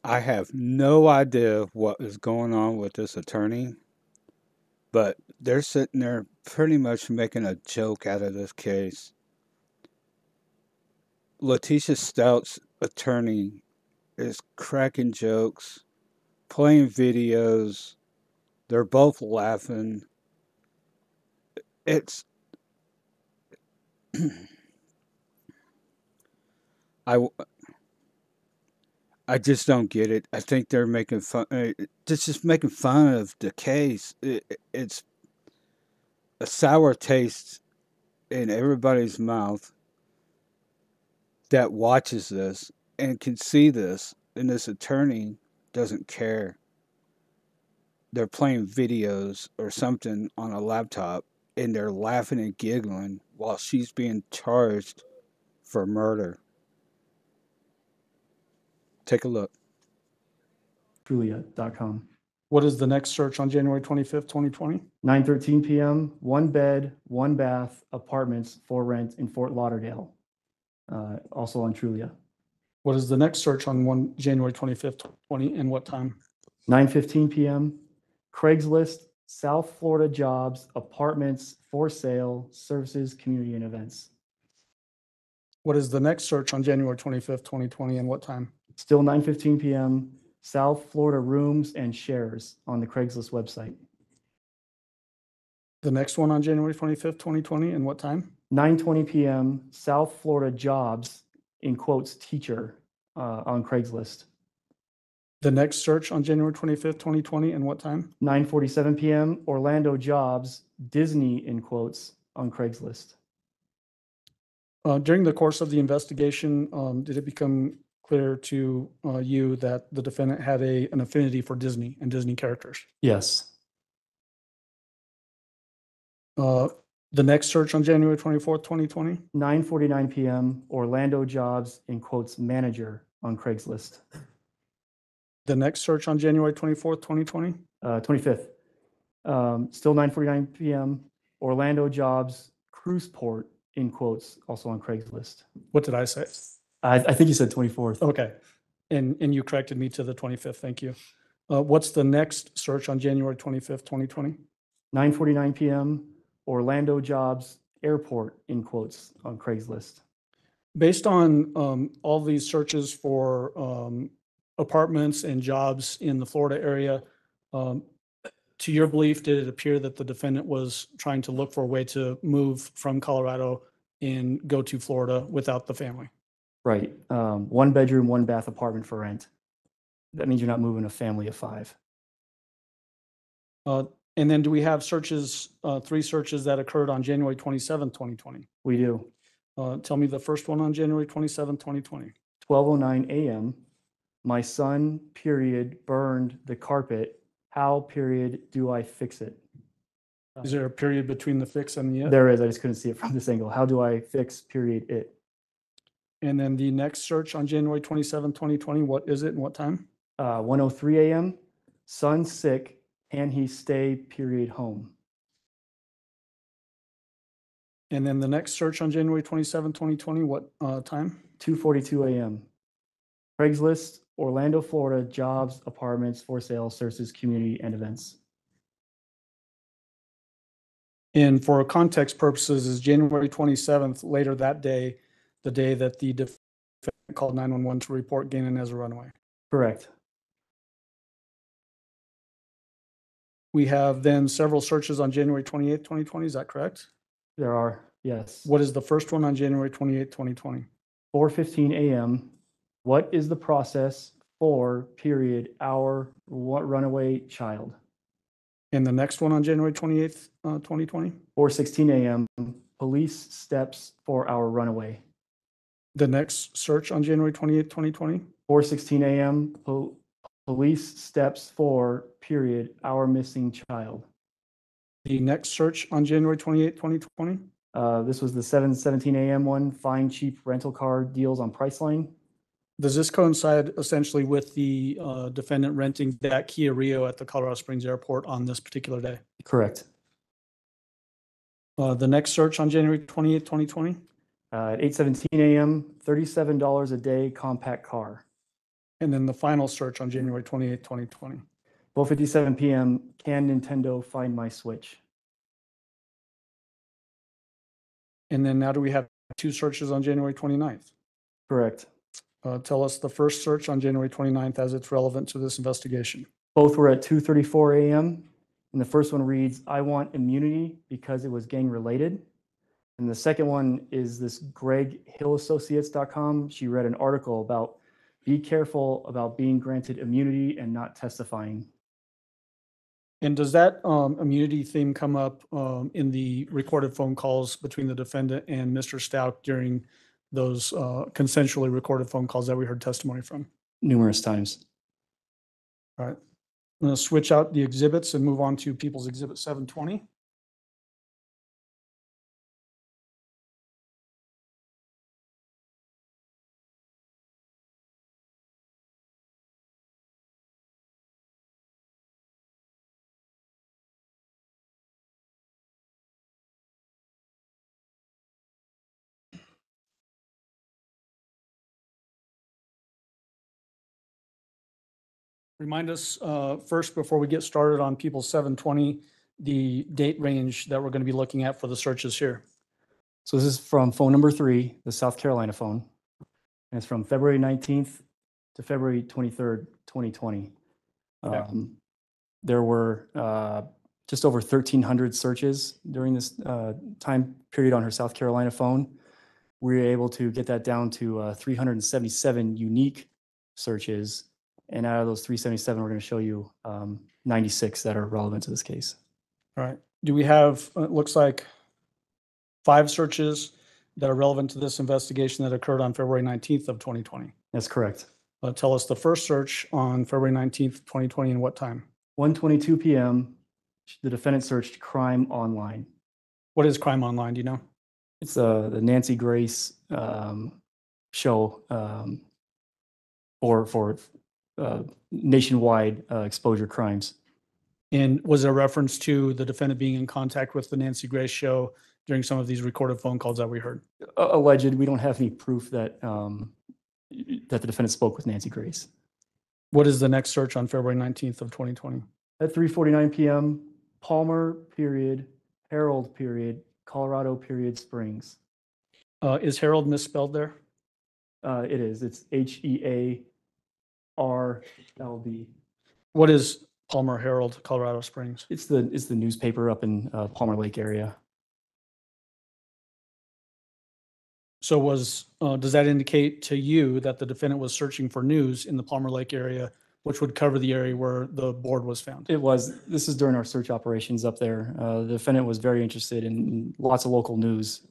I have no idea what is going on with this attorney, but they're sitting there pretty much making a joke out of this case. Letecia Stauch's attorney is cracking jokes, playing videos. They're both laughing. It's I I just don't get it. I think they're making fun, just making fun of the case. It's a sour taste in everybody's mouth that watches this and can see this, and this attorney doesn't care. They're playing videos or something on a laptop, and they're laughing and giggling while she's being charged for murder. Take a look. Trulia.com. What is the next search on January 25th, 2020? 9:13 p.m., 1 bed, 1 bath, apartments for rent in Fort Lauderdale. Also on Trulia. What is the next search on January 25th, 2020, and what time? 9:15 p.m., Craigslist, South Florida jobs, apartments for sale, services, community, and events. What is the next search on January 25th, 2020, and what time? Still 9:15 p.m., South Florida rooms and shares on the Craigslist website. The next one on January 25th, 2020, and what time? 9:20 p.m., South Florida jobs, in quotes, teacher, on Craigslist. The next search on January 25th, 2020, and what time? 9:47 p.m., Orlando jobs, Disney, in quotes, on Craigslist. During the course of the investigation, did it become clear to you that the defendant had an affinity for Disney and Disney characters? Yes. The next search on January 24th, 2020? 9:49 p.m., Orlando jobs, in quotes, manager on Craigslist. The next search on January 24th, 2020? 25th. Still 9:49 p.m., Orlando jobs, cruise port, in quotes, also on Craigslist. What did I say? I think you said 24th. Okay. And you corrected me to the 25th. Thank you. What's the next search on January 25th, 2020? 9:49 p.m., Orlando jobs, airport, in quotes, on Craigslist. Based on all these searches for apartments and jobs in the Florida area, to your belief, did it appear that the defendant was trying to look for a way to move from Colorado and go to Florida without the family? Right. 1 bedroom, 1 bath apartment for rent. That means you're not moving a family of 5. And then do we have searches, 3 searches that occurred on January 27th, 2020? We do. Tell me the first one on January 27th, 2020. 12:09 a.m., my son, period, burned the carpet. How, period, do I fix it? Is there a period between the fix and the it? There is. I just couldn't see it from this angle. How do I fix, period, it? And then the next search on January 27th, 2020, what is it and what time? 1:03 a.m., son sick, can he stay, period, home? And then the next search on January 27th, 2020, what time? 2:42 a.m., Craigslist, Orlando, Florida, jobs, apartments, for sale, services, community, and events. And for context purposes, is January 27th, later that day, the day that the defendant called 911 to report Gannon as a runaway? Correct. We have then several searches on January 28th, 2020. Is that correct? There are, yes. What is the first one on January 28th, 2020? 4:15 a.m., what is the process for, period, our runaway child? And the next one on January 28th, 2020? 4:16 a.m., police steps for our runaway. The next search on January 28th, 2020? 4:16 a.m., police steps for, period, our missing child. The next search on January 28th, 2020? This was the 7:17 a.m. one, find cheap rental car deals on Priceline. Does this coincide essentially with the defendant renting that Kia Rio at the Colorado Springs airport on this particular day? Correct. The next search on January 28th, 2020? At 8:17 a.m., $37 a day compact car. And then the final search on January 28th, 2020. 12:57 p.m. Can Nintendo find my Switch? And then now do we have two searches on January 29th? Correct. Tell us the first search on January 29th as it's relevant to this investigation. Both were at 2:34 a.m. And the first one reads, I want immunity because it was gang related. And the second one is this GregHillAssociates.com. She read an article about be careful about being granted immunity and not testifying. And does that immunity theme come up in the recorded phone calls between the defendant and Mr. Stauch during those consensually recorded phone calls that we heard testimony from? Numerous times. All right. I'm going to switch out the exhibits and move on to People's Exhibit 720. Remind us first, before we get started on People's 720, the date range that we're going to be looking at for the searches here. So this is from phone number 3, the South Carolina phone. And it's from February 19th to February 23rd, 2020. Okay. There were just over 1,300 searches during this time period on her South Carolina phone. We were able to get that down to 377 unique searches. And out of those 377, we're going to show you 96 that are relevant to this case. All right. Do we have, it looks like 5 searches that are relevant to this investigation that occurred on February 19th of 2020? That's correct. Tell us the first search on February 19th, 2020, and what time? 1:22 p.m., the defendant searched crime online. What is crime online? Do you know? It's the Nancy Grace show for nationwide exposure crimes. And was there a reference to the defendant being in contact with the Nancy Grace show during some of these recorded phone calls that we heard? Alleged. We don't have any proof that that the defendant spoke with Nancy Grace. What is the next search on February 19th of 2020? At 3:49 p.m., Palmer, period, Harold, period, Colorado, period, Springs. Is Harold misspelled there? It is. It's HEARLD. What is Palmer Herald, Colorado Springs? It's the newspaper up in Palmer Lake area. So does that indicate to you that the defendant was searching for news in the Palmer Lake area, which would cover the area where the board was found? It was. This is during our search operations up there. The defendant was very interested in lots of local news,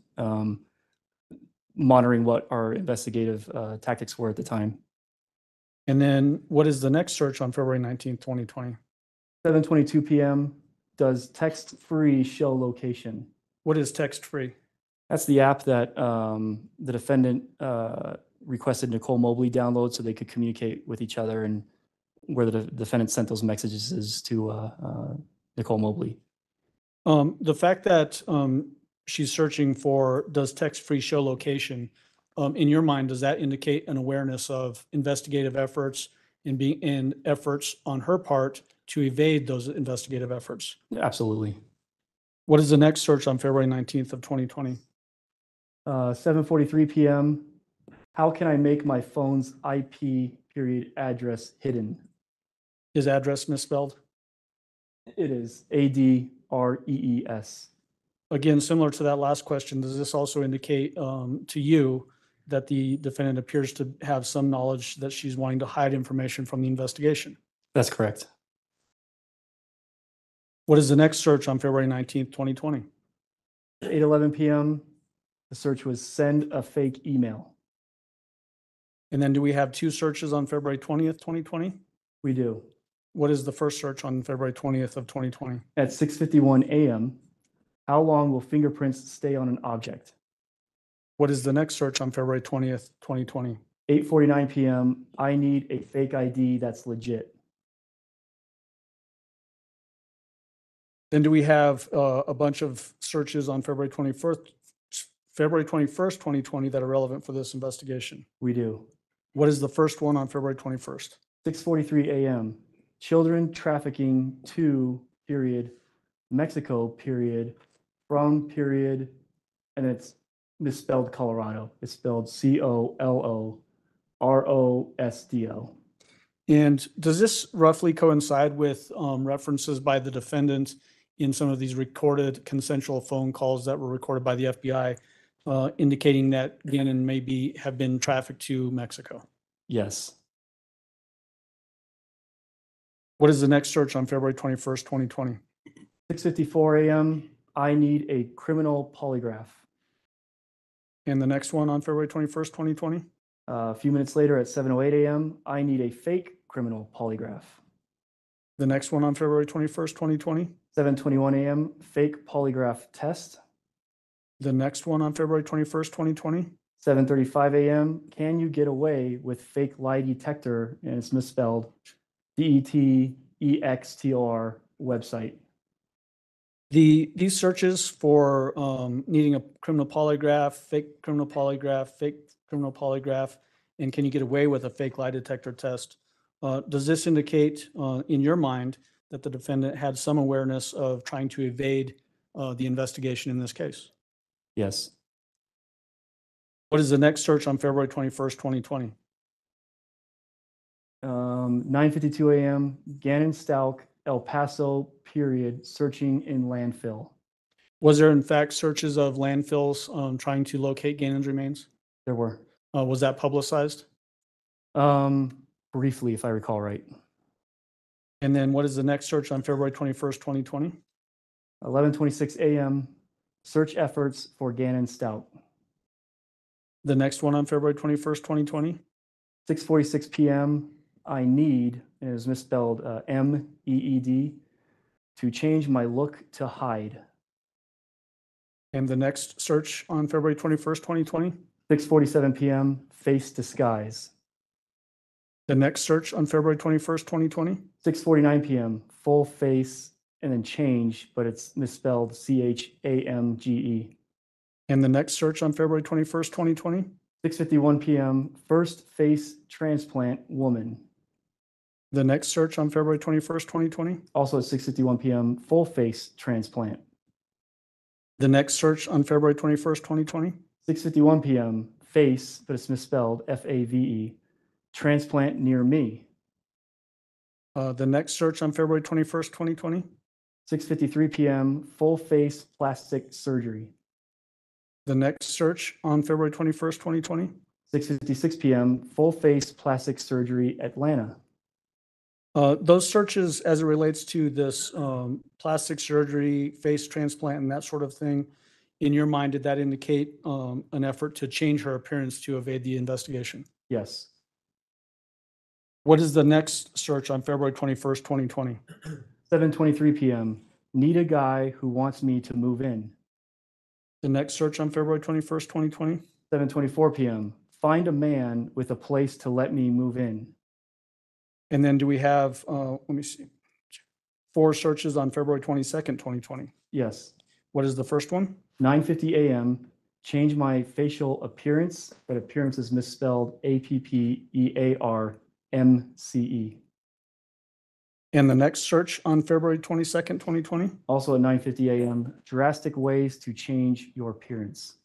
monitoring what our investigative tactics were at the time. And then what is the next search on February 19th, 2020? 7:22 p.m. Does text-free show location? What is text-free? That's the app that the defendant requested Nicole Mobley download so they could communicate with each other, and where the defendant sent those messages to Nicole Mobley. The fact that she's searching for does text-free show location, in your mind, does that indicate an awareness of investigative efforts and efforts on her part to evade those investigative efforts? Absolutely. What is the next search on February 19th of 2020? 7:43 p.m. How can I make my phone's IP period address hidden? Is address misspelled? It is ADREES. Again, similar to that last question, does this also indicate to you that the defendant appears to have some knowledge that she's wanting to hide information from the investigation? That's correct. What is the next search on February 19th, 2020? 8:11 p.m. The search was send a fake email. And then do we have 2 searches on February 20th, 2020? We do. What is the first search on February 20th of 2020? At 6:51 a.m., how long will fingerprints stay on an object? What is the next search on February 20th, 2020? 8:49 p.m., I need a fake ID that's legit. Then do we have a bunch of searches on February 21st, 2020 that are relevant for this investigation? We do. What is the first one on February 21st? 6:43 a.m. Children trafficking to period Mexico period from period, and it's misspelled Colorado. It's spelled COLOROSDO. And does this roughly coincide with references by the defendant in some of these recorded consensual phone calls that were recorded by the FBI, indicating that Gannon may have been trafficked to Mexico? Yes. What is the next search on February 21st, 2020? 6:54 a.m. I need a criminal polygraph. And the next one on February 21st, 2020? A few minutes later at 7:08 a.m. I need a fake criminal polygraph. The next one on February 21st, 2020? 7:21 a.m. fake polygraph test. The next one on February 21st, 2020? 7:35 a.m. Can you get away with fake lie detector? And it's misspelled. DETEXTOR website. These searches for needing a criminal polygraph, fake criminal polygraph, and can you get away with a fake lie detector test? Does this indicate, in your mind, that the defendant had some awareness of trying to evade the investigation in this case? Yes. What is the next search on February 21st, 2020? 9:52 a.m. Gannon Stauch, El Paso, period, searching in landfill. Was there in fact searches of landfills trying to locate Gannon's remains? There were. Was that publicized? Briefly, if I recall right. And then what is the next search on February 21st, 2020? 11:26 a.m. Search efforts for Gannon Stauch. The next one on February 21st, 2020? 6:46 p.m. I need, and it was misspelled MEED, to change my look to hide. And the next search on February 21st, 2020? 6:47 p.m. Face disguise. The next search on February 21st, 2020? 6:49 p.m. Full face and then change, but it's misspelled CHAMGE. And the next search on February 21st, 2020? 6:51 p.m. First face transplant woman. The next search on February 21st, 2020? Also at 6:51 p.m. Full face transplant. The next search on February 21st, 2020? 6:51 p.m. Face, but it's misspelled FAVE. Transplant near me. The next search on February 21st, 2020? 6:53 p.m. Full face plastic surgery. The next search on February 21st, 2020? 6:56 p.m. Full face plastic surgery, Atlanta. Those searches, as it relates to this plastic surgery, face transplant, and that sort of thing, in your mind, did that indicate an effort to change her appearance to evade the investigation? Yes. What is the next search on February 21st, 2020? 7:23 p.m. Need a guy who wants me to move in. The next search on February 21st, 2020? 7:24 p.m. Find a man with a place to let me move in. And then do we have, let me see, 4 searches on February 22nd, 2020? Yes. What is the first one? 9:50 a.m. Change my facial appearance, but appearance is misspelled APPEARMCE. And the next search on February 22nd, 2020? Also at 9:50 a.m. Drastic ways to change your appearance.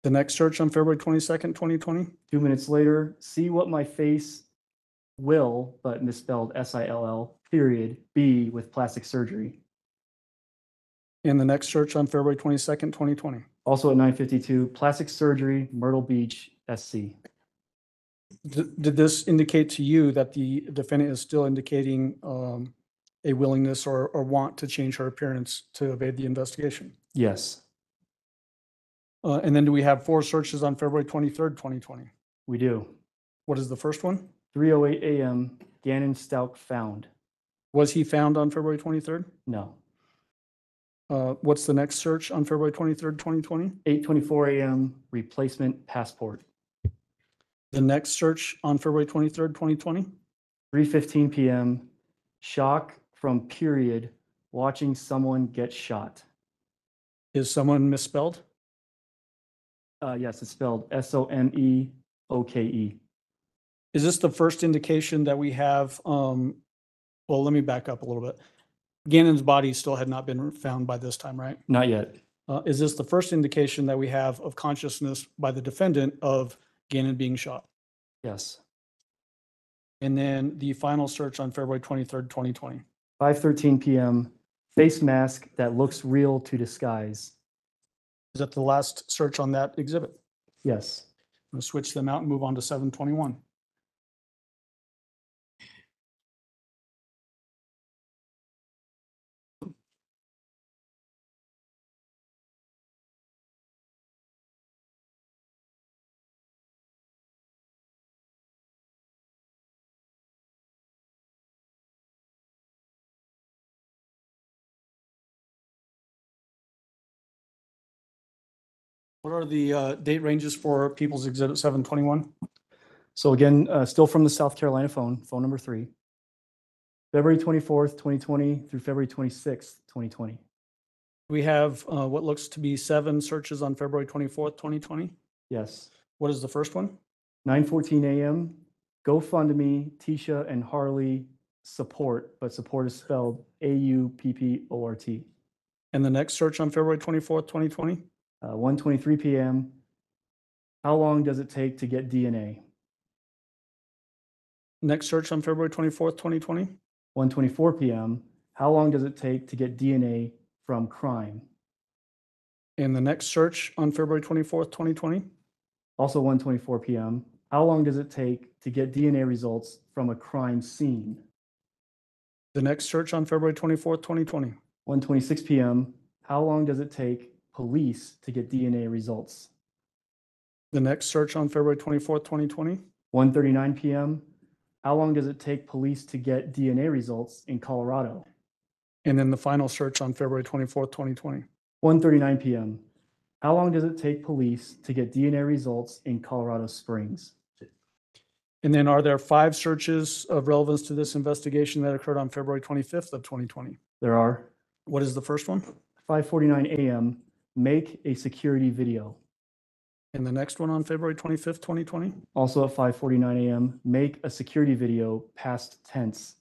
The next search on February 22nd, 2020? 2 minutes later, see what my face will, but misspelled SILL, period, be with plastic surgery. And the next search on February 22nd, 2020? Also at 9:52, plastic surgery, Myrtle Beach, SC. Did this indicate to you that the defendant is still indicating a willingness or want to change her appearance to evade the investigation? Yes, And then do we have 4 searches on February 23rd, 2020? we do. What is the first one? 3:08 a.m., Gannon Stauch found. Was he found on February 23rd? No. What's the next search on February 23rd, 2020? 8:24 a.m., replacement passport. The next search on February 23rd, 2020? 3:15 p.m., shock from period, watching someone get shot. Is someone misspelled? Yes, it's spelled SOME Is this the first indication that we have, well, let me back up a little bit. Gannon's body still had not been found by this time, right? Not yet. Is this the first indication that we have of consciousness by the defendant of Gannon being shot? Yes. And then the final search on February 23rd, 2020. 5:13 p.m. Face mask that looks real to disguise. Is that the last search on that exhibit? Yes. I'm going to switch them out and move on to 721. What are the date ranges for People's Exhibit 721? So again, still from the South Carolina phone number 3. February 24th, 2020 through February 26th, 2020. We have what looks to be 7 searches on February 24th, 2020. Yes. What is the first one? 9:14 a.m. GoFundMe, Tisha and Harley support, but support is spelled AUPPORT. And the next search on February 24th, 2020? 1:23 p.m. How long does it take to get DNA? Next search on February 24th, 2020? 1:24 p.m. How long does it take to get DNA from crime? And the next search on February 24th, 2020? Also 1:24 p.m. How long does it take to get DNA results from a crime scene? The next search on February 24th, 2020? 1:26 p.m. How long does it take police to get DNA results? The next search on February 24th, 2020? 1:39 p.m. How long does it take police to get DNA results in Colorado? And then the final search on February 24th, 2020? 1:39 p.m. How long does it take police to get DNA results in Colorado Springs? And then are there 5 searches of relevance to this investigation that occurred on February 25th of 2020? There are. What is the first one? 5:49 a.m. Make a security video. And the next one on February 25th, 2020? Also at 5:49 a.m. Make a security video past tense.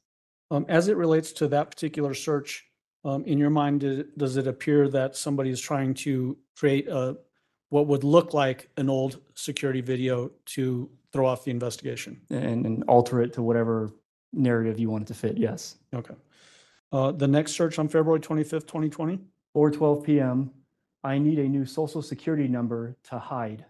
As it relates to that particular search, in your mind, does it appear that somebody is trying to create what would look like an old security video to throw off the investigation? And alter it to whatever narrative you want it to fit. Yes. Okay. The next search on February 25th, 2020? 4:12 p.m. I need a new social security number to hide.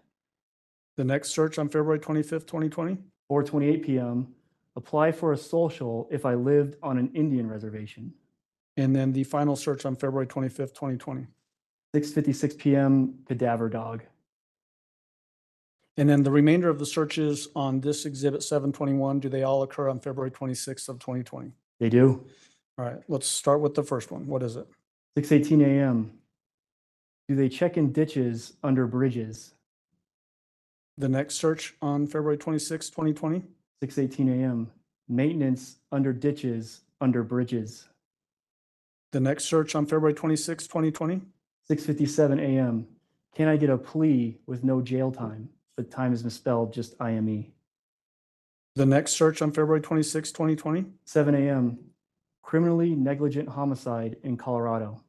The next search on February 25th, 2020? 4:28 p.m. Apply for a social if I lived on an Indian reservation. And then the final search on February 25th, 2020? 6:56 p.m. Cadaver dog. And then the remainder of the searches on this exhibit 721, do they all occur on February 26th of 2020? They do. All right, let's start with the first one. What is it? 6:18 a.m. Do they check in ditches under bridges? The next search on February 26th, 2020? 6:18 a.m. Maintenance under ditches under bridges. The next search on February 26th, 2020? 6:57 a.m. Can I get a plea with no jail time? The time is misspelled, just IME. The next search on February 26th, 2020? 7 a.m. Criminally negligent homicide in Colorado.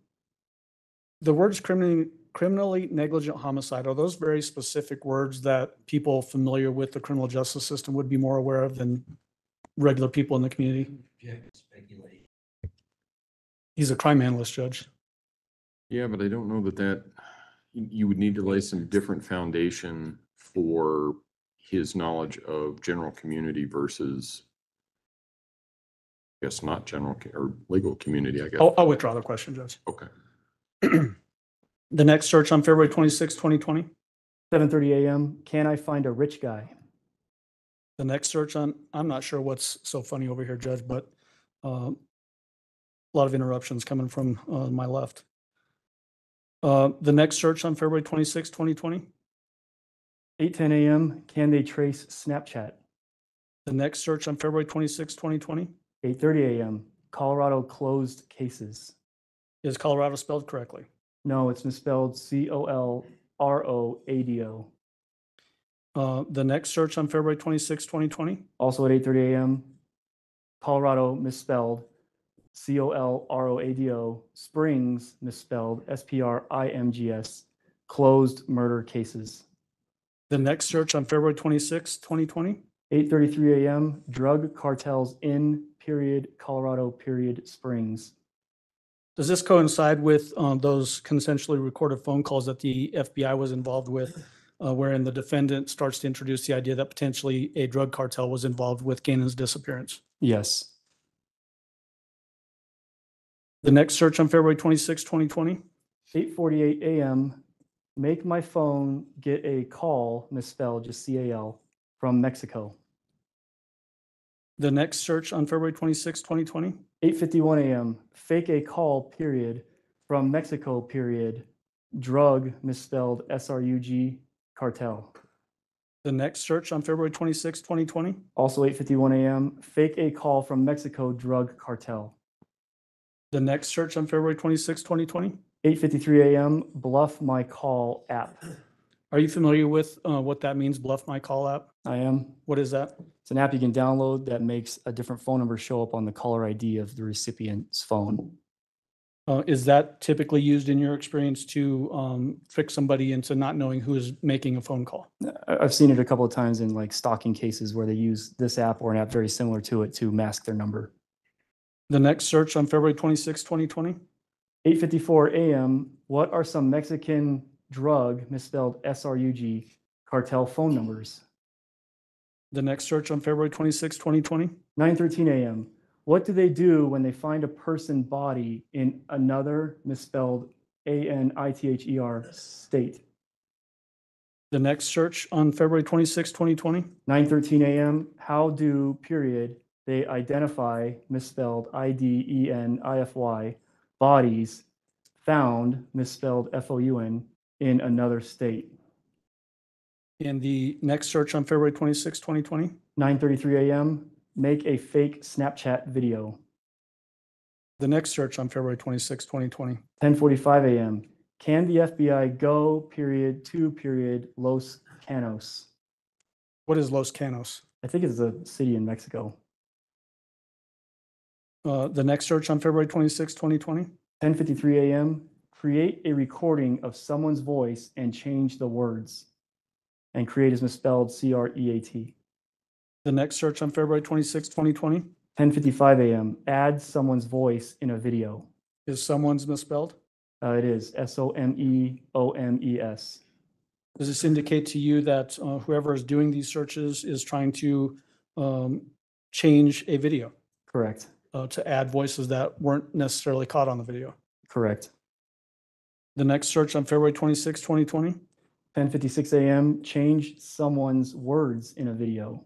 The words criminally negligent homicide, are those very specific words that people familiar with the criminal justice system would be more aware of than regular people in the community? He's a crime analyst, Judge. Yeah, but I don't know that you would need to lay some different foundation for his knowledge of general community versus, I guess, not general or legal community, I guess. I'll withdraw the question, Judge. Okay. The next search on February 26th, 2020? 7:30 a.m. Can I find a rich guy? The next search on, I'm not sure what's so funny over here, Judge, but a lot of interruptions coming from my left. The next search on February 26th, 2020? 8:10 a.m. Can they trace Snapchat? The next search on February 26th, 2020? 8:30 a.m. Colorado closed cases. Is Colorado spelled correctly? No, it's misspelled COLROADO. The next search on February 26, 2020. Also at 8:30 a.m., Colorado misspelled Colorado, Springs misspelled Spring's, closed murder cases. The next search on February 26, 2020. 8:33 a.m., drug cartels in Colorado Springs. Does this coincide with those consensually recorded phone calls that the FBI was involved with, wherein the defendant starts to introduce the idea that potentially a drug cartel was involved with Ganon's disappearance? Yes. The next search on February 26, 2020. 8:48 a.m., make my phone get a call, misspelled, just CAL, from Mexico. The next search on February 26, 2020. 8:51 a.m., fake a call, period, from Mexico, period, drug, misspelled, SRUG, cartel. The next search on February 26, 2020. Also 8:51 a.m., fake a call from Mexico, drug cartel. The next search on February 26, 2020. 8:53 a.m., bluff my call app. Are you familiar with what that means, Bluff My Call app? I am. What is that? It's an app you can download that makes a different phone number show up on the caller ID of the recipient's phone. Is that typically used in your experience to trick somebody into not knowing who is making a phone call? I've seen it a couple of times in like stalking cases where they use this app or an app very similar to it to mask their number. The next search on February 26, 2020. 8:54 a.m., what are some Mexican drug, misspelled SRUG, cartel phone numbers? The next search on February 26, 2020. 9:13 a.m., what do they do when they find a person body in another misspelled ANITHER state? The next search on February 26, 2020. 9:13 a.m., how do, period, they identify misspelled IDENIFY bodies found, misspelled FOUN, in another state? And the next search on February 26, 2020. 9:33 a.m., make a fake Snapchat video. The next search on February 26, 2020. 10:45 a.m., can the FBI go, period, to, period, Los Canos? What is Los Canos? I think it's a city in Mexico. The next search on February 26, 2020. 10:53 a.m., create a recording of someone's voice and change the words. And create is misspelled CREAT. The next search on February 26, 2020. 10:55 a.m., add someone's voice in a video. Is someone's misspelled? It is SOMEOMES. Does this indicate to you that whoever is doing these searches is trying to change a video Correct. to add voices that weren't necessarily caught on the video? Correct. The next search on February 26, 2020. 10:56 a.m., change someone's words in a video.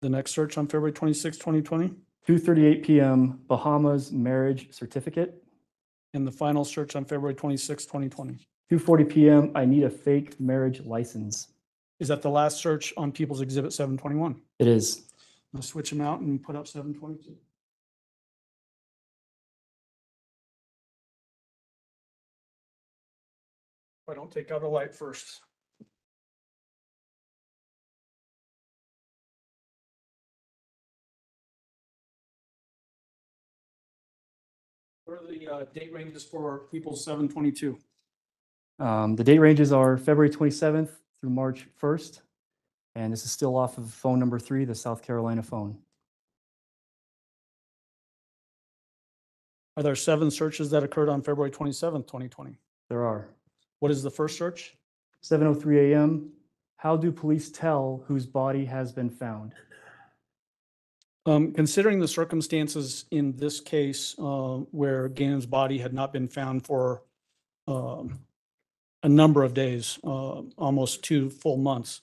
The next search on February 26, 2020. 2:38 p.m., Bahamas marriage certificate. And the final search on February 26, 2020. 2:40 p.m., I need a fake marriage license. Is that the last search on People's Exhibit 721? It is. Let's switch them out and put up 722. I don't take out a light first. What are the date ranges for People's 722? The date ranges are February 27th through March 1st. And this is still off of phone number 3, the South Carolina phone. Are there 7 searches that occurred on February 27th, 2020? There are. What is the first search? 7:03 a.m., how do police tell whose body has been found? Considering the circumstances in this case where Ganon's body had not been found for a number of days, almost 2 full months,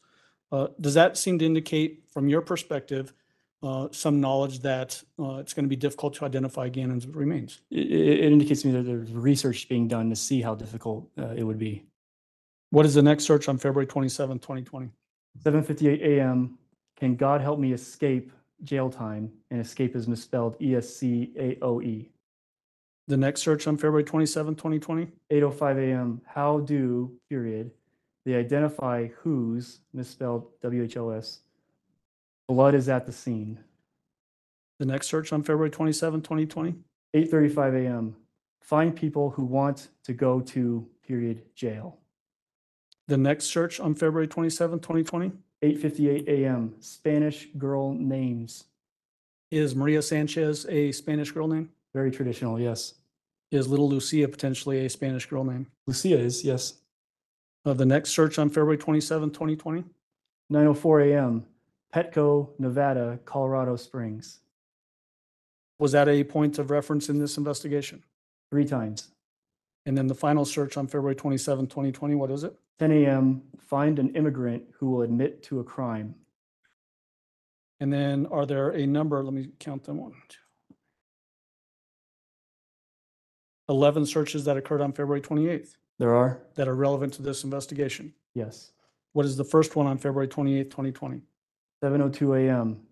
does that seem to indicate, from your perspective, some knowledge that it's going to be difficult to identify Ganon's remains? It indicates to me that there's research being done to see how difficult it would be. What is the next search on February 27, 2020? 7:58 a.m., can God help me escape jail time? And escape is misspelled ESCAOE. The next search on February 27, 2020? 8:05 a.m., how do, period, They identify whose, misspelled WHOS, blood is at the scene. The next search on February 27, 2020. 8:35 a.m. Find people who want to go to period jail. The next search on February 27, 2020. 8:58 a.m. Spanish girl names. Is Maria Sanchez a Spanish girl name? Very traditional, yes. Is Little Lucia potentially a Spanish girl name? Lucia is, yes. The next search on February 27, 2020. 9:04 a.m. Petco, Nevada, Colorado Springs. Was that a point of reference in this investigation? 3 times. And then the final search on February 27, 2020, what is it? 10 a.m. Find an immigrant who will admit to a crime. And then are there a number, let me count them, 1, 2, 11 searches that occurred on February 28th There are? that are relevant to this investigation. Yes. What is the first one on February 28th, 2020? 7:02 a.m.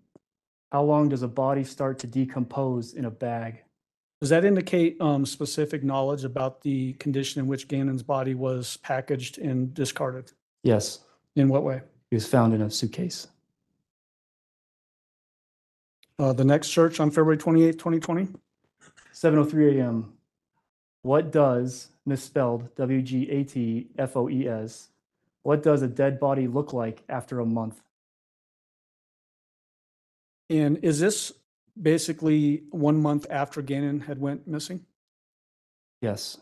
How long does a body start to decompose in a bag? Does that indicate specific knowledge about the condition in which Gannon's body was packaged and discarded? Yes. In what way? He was found in a suitcase. The next search on February 28th, 2020? 7:03 a.m. What does, misspelled WGATFOES, what does a dead body look like after a month? And is this basically 1 month after Gannon had went missing? Yes.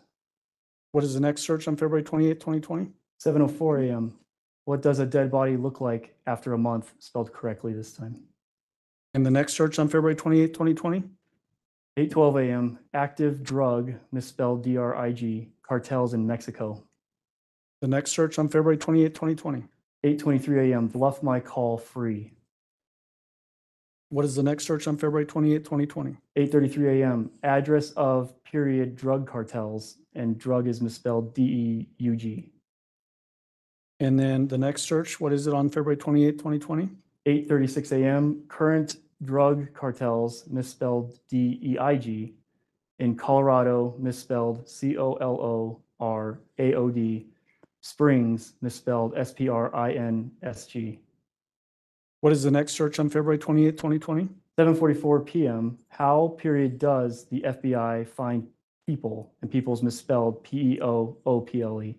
What is the next search on February 28th, 2020? 7:04 a.m. What does a dead body look like after a month? Spelled correctly this time. And the next search on February 28th, 2020? 8:12 a.m. Active drug, misspelled DRIG, cartels in Mexico. The next search on February 28th, 2020? 8:23 a.m. Bluff my call free. What is the next search on February 28th, 2020? 8:33 a.m. Address of period drug cartels, and drug is misspelled DEUG. And then the next search, what is it on February 28th, 2020? 8:36 a.m. Current drug cartels, misspelled DEIG, in Colorado, misspelled COLORAOD, Springs, misspelled SPRINSG. What is the next search on February 28th, 2020? 7:44 p.m. How period does the FBI find people, and people's misspelled PEOOPLE?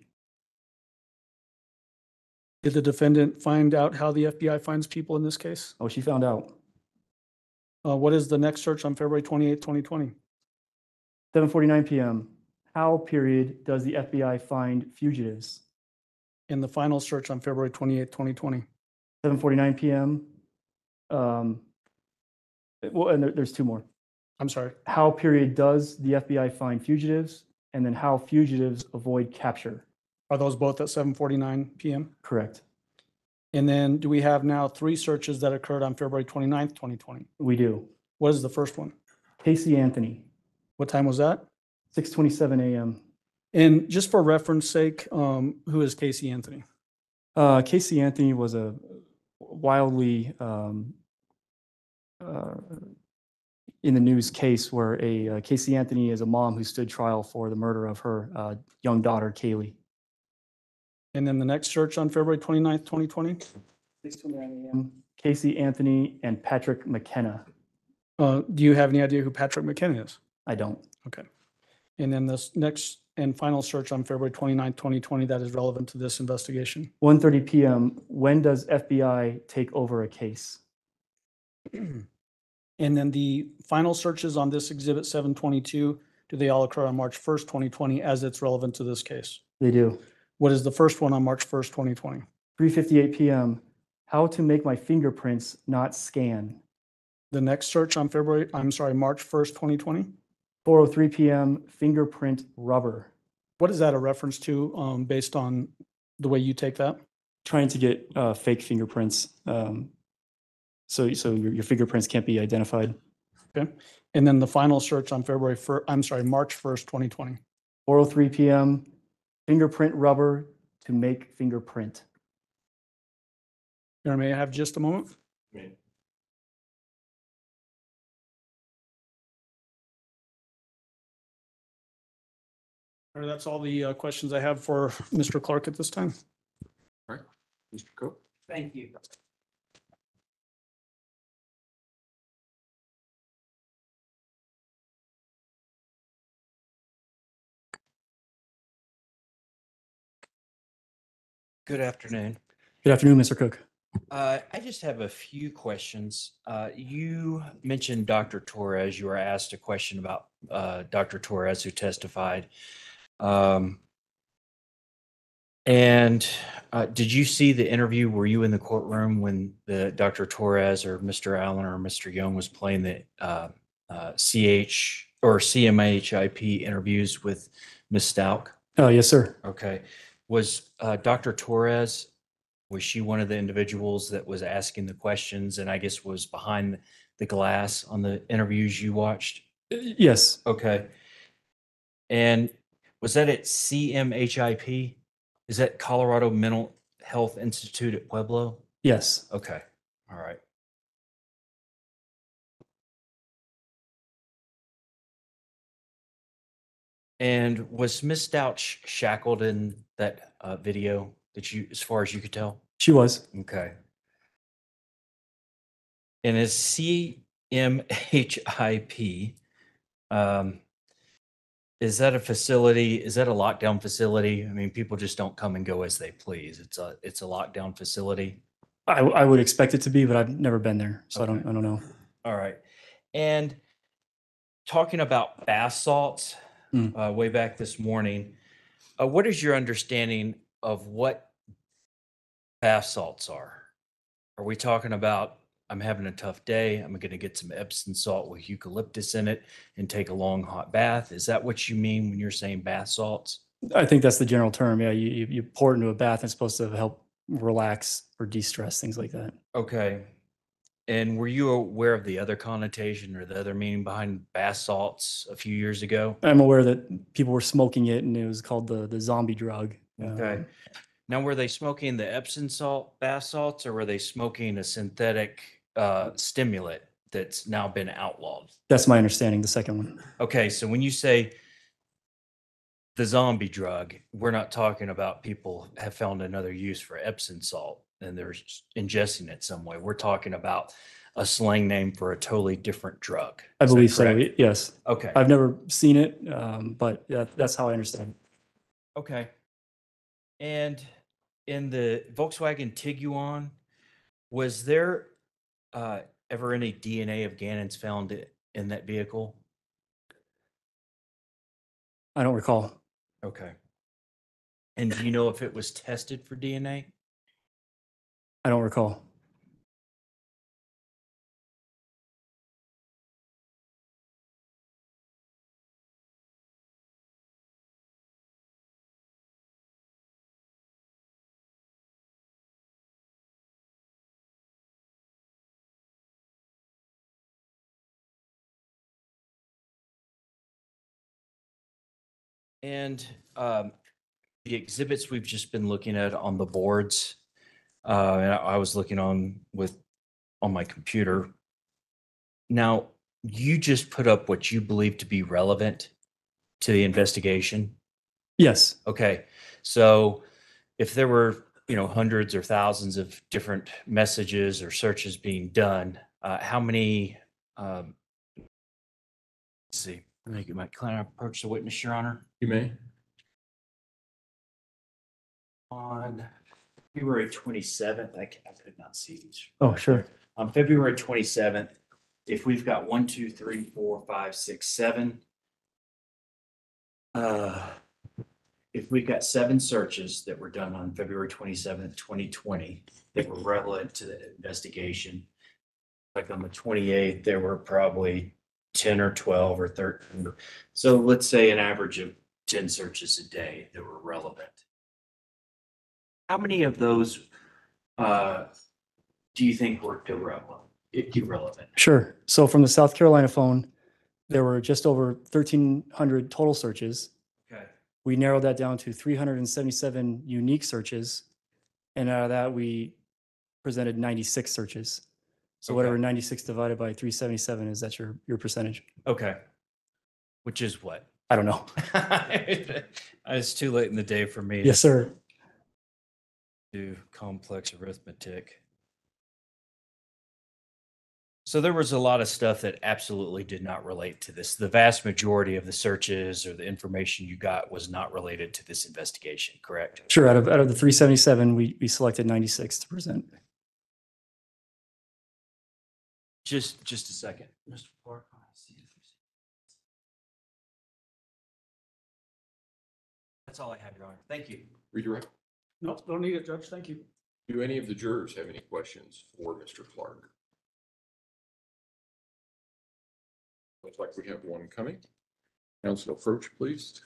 Did the defendant find out how the FBI finds people in this case? Oh, she found out. What is the next search on February 28th, 2020? 7:49 p.m. How period does the FBI find fugitives? And the final search on February 28th, 2020? 7:49 p.m. Well, and there's 2 more. I'm sorry. How period does the FBI find fugitives? And then how fugitives avoid capture? Are those both at 7:49 p.m.? Correct. And then do we have now 3 searches that occurred on February 29th, 2020? We do. What is the first one? Casey Anthony, What time was that? 6:27 a.m. And just for reference sake, who is Casey Anthony? Casey Anthony was a wildly in the news case where Casey Anthony is a mom who stood trial for the murder of her young daughter, Kaylee. And then the next search on February 29th, 2020? 6:29 a.m. Casey Anthony and Patrick McKenna. Do you have any idea who Patrick McKenna is? I don't. Okay. And then this next and final search on February 29th, 2020 that is relevant to this investigation? 1:30 p.m. When does FBI take over a case? And then the final searches on this Exhibit 722, do they all occur on March 1st, 2020 as it's relevant to this case? They do. What is the first one on March 1st, 2020? 3:58 p.m. How to make my fingerprints not scan. The next search on March 1st, 2020? 4:03 p.m. Fingerprint rubber. What is that a reference to based on the way you take that? Trying to get fake fingerprints, so your fingerprints can't be identified. Okay. And then the final search on March 1st, 2020. 4:03 p.m. Fingerprint rubber to make fingerprint. Aaron, may I have just a moment? All right, that's all the questions I have for Mr. Clark at this time. All right, Mr. Cook. Thank you. Good afternoon. Good afternoon, Mr. Cook. I just have a few questions. You mentioned Dr. Torres. You were asked a question about Dr. Torres who testified. And did you see the interview? Were you in the courtroom when the Dr. Torres or Mr. Allen or Mr. Young was playing the CH or CMHIP interviews with Ms. Stauch? Oh, yes, sir. Okay. Was Dr. Torres, was she one of the individuals that was asking the questions and I guess was behind the glass on the interviews you watched? Yes. Okay. And was that at CMHIP? Is that Colorado Mental Health Institute at Pueblo? Yes. Okay. All right. And was Miss Stauch shackled in that video that you, as far as you could tell? She was. Okay. And is CMHIP, is that a facility? Is that a lockdown facility? I mean, people just don't come and go as they please. It's a lockdown facility. I would expect it to be, but I've never been there, so Okay. I don't know. All right. And talking about bath salts, way back this morning, what is your understanding of what bath salts are? Are we talking about, I'm having a tough day, I'm going to get some Epsom salt with eucalyptus in it and take a long hot bath? Is that what you mean when you're saying bath salts? I think that's the general term. Yeah, you pour it into a bath. It's supposed to help relax or de-stress, things like that. Okay. And were you aware of the other connotation or the other meaning behind bath salts a few years ago? I'm aware that people were smoking it, and it was called the zombie drug. Okay. Now, were they smoking the Epsom salt bath salts, or were they smoking a synthetic stimulant that's now been outlawed? That's my understanding. The second one. Okay, so when you say the zombie drug, we're not talking about people have found another use for Epsom salt and they're ingesting it some way. We're talking about a slang name for a totally different drug. I Is that believe so. correct? Yes. Okay. I've never seen it, but yeah, that's how I understand it. Okay. And in the Volkswagen Tiguan, was there ever any DNA of Gannon's found in that vehicle? I don't recall. Okay. And do you know if it was tested for DNA? I don't recall. And the exhibits we've just been looking at on the boards, and I was looking on my computer. Now, you just put up what you believe to be relevant to the investigation. Yes. Okay, so if there were, hundreds or thousands of different messages or searches being done, how many? Let's see. Can I approach the witness, Your Honor? You may. On February 27th, I could not see these. Oh, sure. On February 27th, if we've got 1, 2, 3, 4, 5, 6, 7, if we've got 7 searches that were done on February 27th, 2020, that were relevant to the investigation, like on the 28th, there were probably 10 or 12 or 13. So let's say an average of 10 searches a day that were relevant. How many of those do you think were irrelevant? Sure. So from the South Carolina phone, there were just over 1,300 total searches. Okay. We narrowed that down to 377 unique searches. And out of that, we presented 96 searches. So Okay. whatever 96 divided by 377 is, that's your percentage. Okay. Which is what? I don't know. It's too late in the day for me. Yes, sir. Do complex arithmetic. So there was a lot of stuff that absolutely did not relate to this. The vast majority of the searches or the information you got was not related to this investigation, correct? Sure. Out of the 377, we selected 96 to present. Just a second, Mr. Clark. That's all I have, Your Honor. Thank you. Redirect. No, don't need it, Judge. Thank you. Do any of the jurors have any questions for Mr. Clark? Looks like we have one coming. Counsel, approach, please.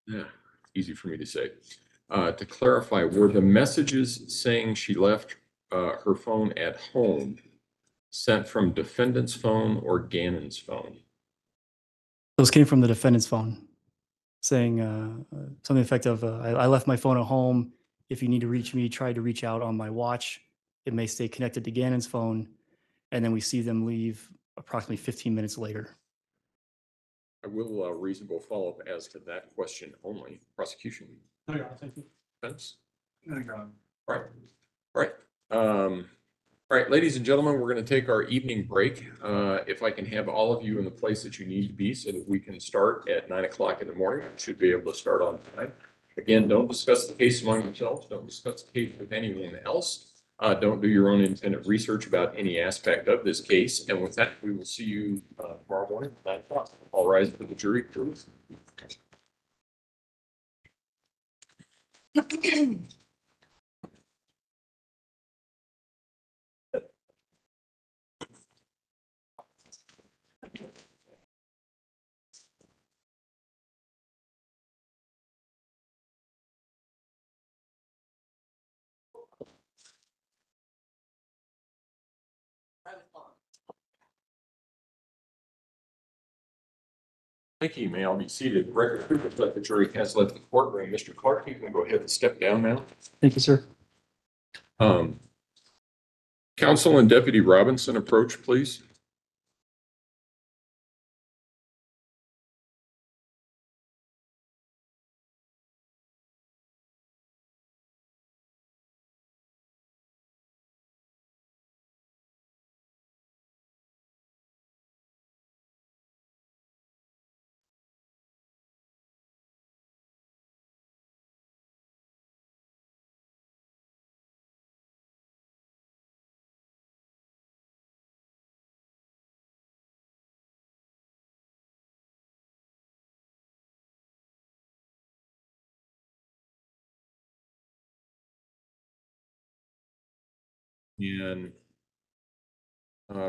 Yeah, easy for me to say. To clarify, were the messages saying she left her phone at home sent from defendant's phone or Gannon's phone? Those came from the defendant's phone, saying something effective. I left my phone at home. If you need to reach me, try to reach out on my watch. It may stay connected to Gannon's phone. And then we see them leave approximately 15 minutes later. I will reasonable follow-up as to that question only. Prosecution. No, Your Honor. Thank you. Defense? No, Your Honor. All right. All right. All right, ladies and gentlemen, we're going to take our evening break. If I can have all of you in the place that you need to be so that we can start at 9 o'clock in the morning. Should be able to start on time. Again, don't discuss the case among yourselves. Don't discuss the case with anyone else. Don't do your own independent research about any aspect of this case. And with that, we will see you tomorrow morning at 9 o'clock. All rise for the jury, please. Thank you. May all be seated. Record reflect the jury has left the courtroom. Mr. Clark, you can go ahead and step down now. Thank you, sir. Counsel and Deputy Robinson, approach, please. And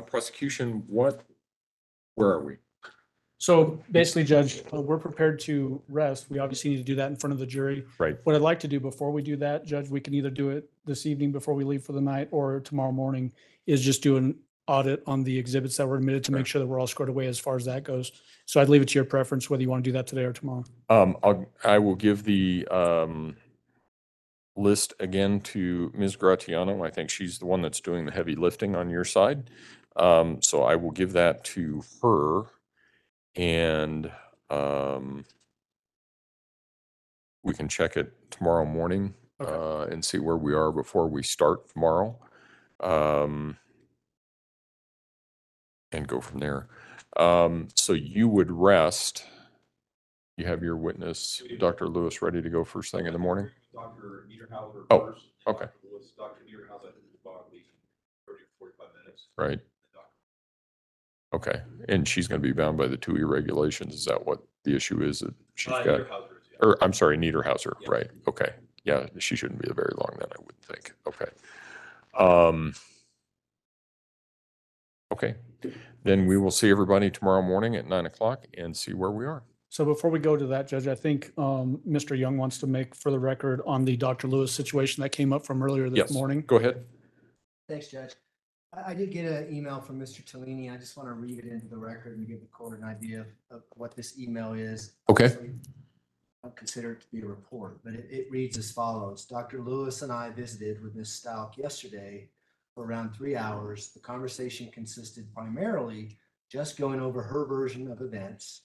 prosecution, where are we? So basically, Judge, we're prepared to rest. We obviously need to do that in front of the jury. Right. What I'd like to do before we do that, Judge, we can either do it this evening before we leave for the night or tomorrow morning, is just do an audit on the exhibits that were admitted to make sure that we're all squared away as far as that goes. So I'd leave it to your preference whether you want to do that today or tomorrow. I will give the list again to Ms. Gratiano. I think she's the one that's doing the heavy lifting on your side. So I will give that to her. And we can check it tomorrow morning and see where we are before we start tomorrow. And go from there. So you would rest. You have your witness, Dr. Lewis, ready to go first thing in the morning? Dr. Niederhauser Oh, first. okay. Dr. Lewis was Dr. Muirhouse, I think it was about at least 30 or 45 minutes. Right. Okay. And she's going to be bound by the 2E regulations. Is that what the issue is that she's got? Muirhauser's, yeah. Or I'm sorry, Niederhauser. Yeah. Right. Okay. Yeah. She shouldn't be very long then, I wouldn't think. Okay. Okay. Then we will see everybody tomorrow morning at 9 o'clock and see where we are. So before we go to that, Judge, I think Mr. Young wants to make for the record on the Dr. Lewis situation that came up from earlier this Yes. morning. Go ahead. Thanks, Judge. I did get an email from Mr. Tellini. I just want to read it into the record and give the court an idea of what this email is. Okay. Obviously, I don't consider it to be a report, but it reads as follows. Dr. Lewis and I visited with Ms. Stauch yesterday for around 3 hours. The conversation consisted primarily just going over her version of events.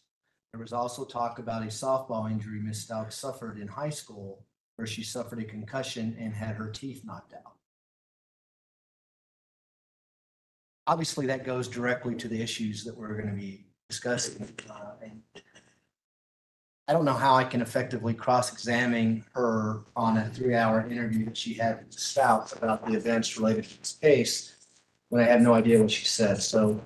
There was also talk about a softball injury Ms. Stauch suffered in high school, where she suffered a concussion and had her teeth knocked out. Obviously, that goes directly to the issues that we're going to be discussing. And I don't know how I can effectively cross-examine her on a 3-hour interview that she had with Stauch about the events related to this case when I have no idea what she said. So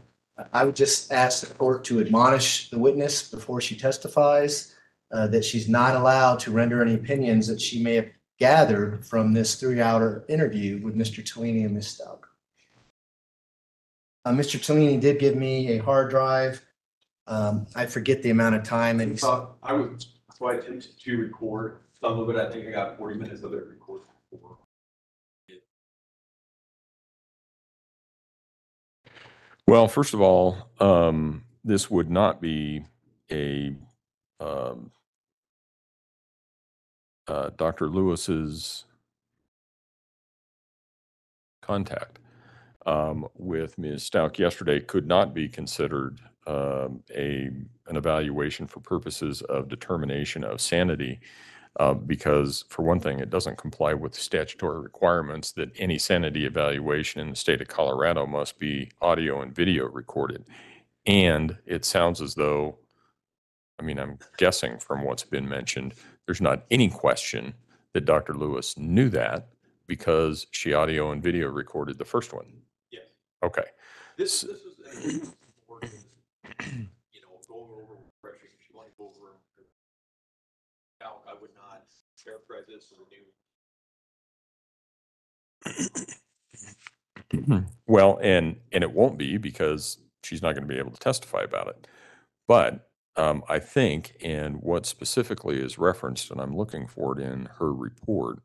I would just ask the court to admonish the witness before she testifies that she's not allowed to render any opinions that she may have gathered from this 3-hour interview with Mr. Tellini and Ms. Stauch. Mr. Tellini did give me a hard drive. I forget the amount of time. And I was quite tempted to record some of it. I think I got 40 minutes of it recorded before. Well, first of all, this would not be a Dr. Lewis's contact with Ms. Stauch yesterday could not be considered an evaluation for purposes of determination of sanity, because for one thing, it doesn't comply with the statutory requirements that any sanity evaluation in the state of Colorado must be audio and video recorded. And it sounds as though, I mean, I'm guessing from what's been mentioned, there's not any question that Dr. Lewis knew that because she audio and video recorded the first one. Yes. Okay. This is important, you know, going over refreshing. She wanted to go over. Now, I would not characterize this as a new. Well, and it won't be because she's not going to be able to testify about it. But I think, and what specifically is referenced, and I'm looking for it in her report.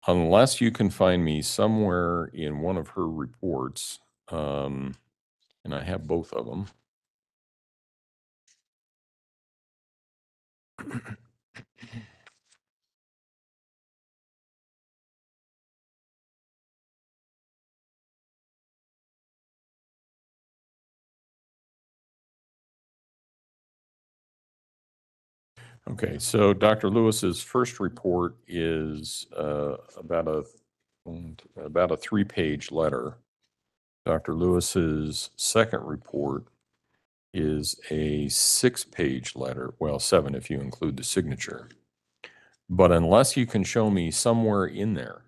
Unless you can find me somewhere in one of her reports, and I have both of them. Okay, so Dr. Lewis's first report is about a 3-page letter. Dr. Lewis's second report is a 6-page letter, well, 7 if you include the signature. But unless you can show me somewhere in there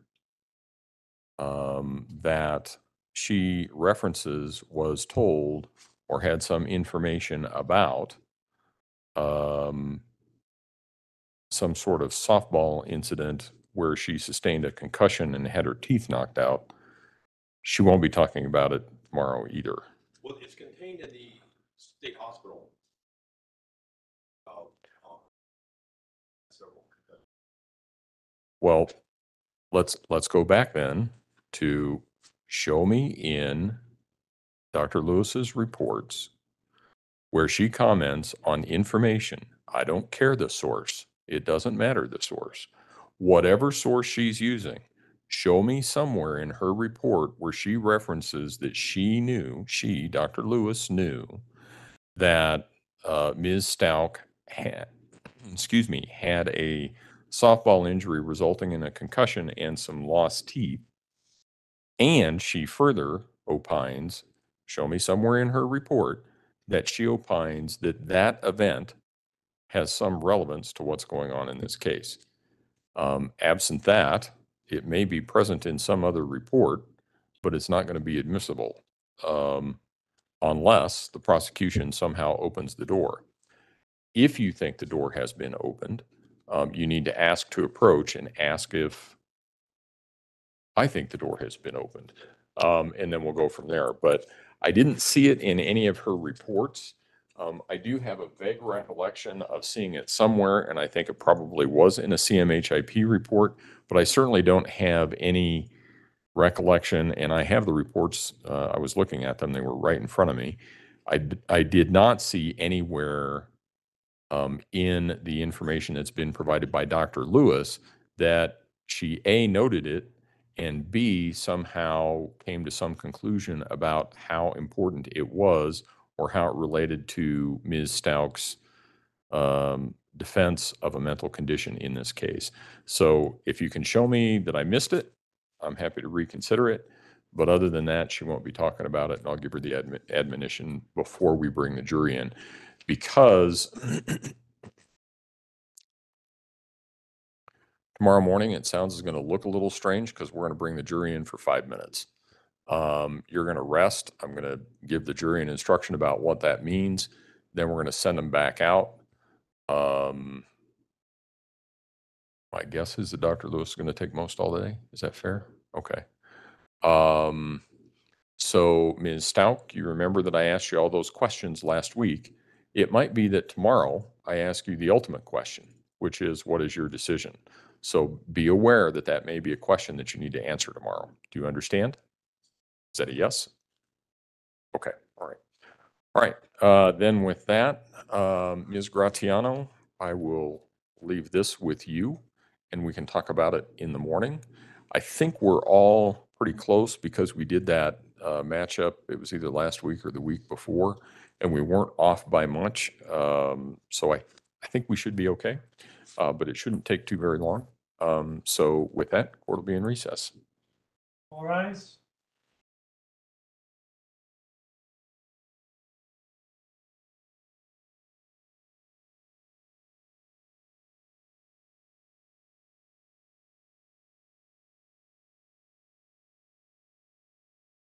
that she references, was told, or had some information about some sort of softball incident where she sustained a concussion and had her teeth knocked out, she won't be talking about it tomorrow either. Well, it's contained in the state hospital. Well, let's go back then to show me in Dr. Lewis's reports where she comments on information. I don't care the source. It doesn't matter the source. Whatever source she's using, show me somewhere in her report where she references that she knew, Dr. Lewis knew, that Ms. Stauch had a softball injury resulting in a concussion and some lost teeth. And she further opines, show me somewhere in her report, that she opines that that event has some relevance to what's going on in this case. Absent that, it may be present in some other report, but it's not going to be admissible unless the prosecution somehow opens the door. If you think the door has been opened, you need to ask to approach and ask if I think the door has been opened. And then we'll go from there. But I didn't see it in any of her reports. I do have a vague recollection of seeing it somewhere, and I think it probably was in a CMHIP report, but I certainly don't have any recollection, and I have the reports. I was looking at them. They were right in front of me. I did not see anywhere in the information that's been provided by Dr. Lewis that she A, noted it, and B, somehow came to some conclusion about how important it was or how it related to Ms. Stauch's defense of a mental condition in this case. So if you can show me that I missed it, I'm happy to reconsider it. But other than that, she won't be talking about it, and I'll give her the admonition before we bring the jury in. Because tomorrow morning, it sounds is going to look a little strange because we're going to bring the jury in for 5 minutes. You're going to rest. I'm going to give the jury an instruction about what that means. Then we're going to send them back out. My guess is that Dr. Lewis is going to take most all day. Is that fair? Okay. So Ms. Stauch, you remember that I asked you all those questions last week. It might be that tomorrow I ask you the ultimate question, which is, what is your decision? So be aware that that may be a question that you need to answer tomorrow. Do you understand? Is that a yes? Okay. All right. All right. Then with that, Ms. Gratiano, I will leave this with you, and we can talk about it in the morning. I think we're all pretty close because we did that matchup. It was either last week or the week before, and we weren't off by much. So I think we should be okay, but it shouldn't take too very long. So with that, court will be in recess. All rise.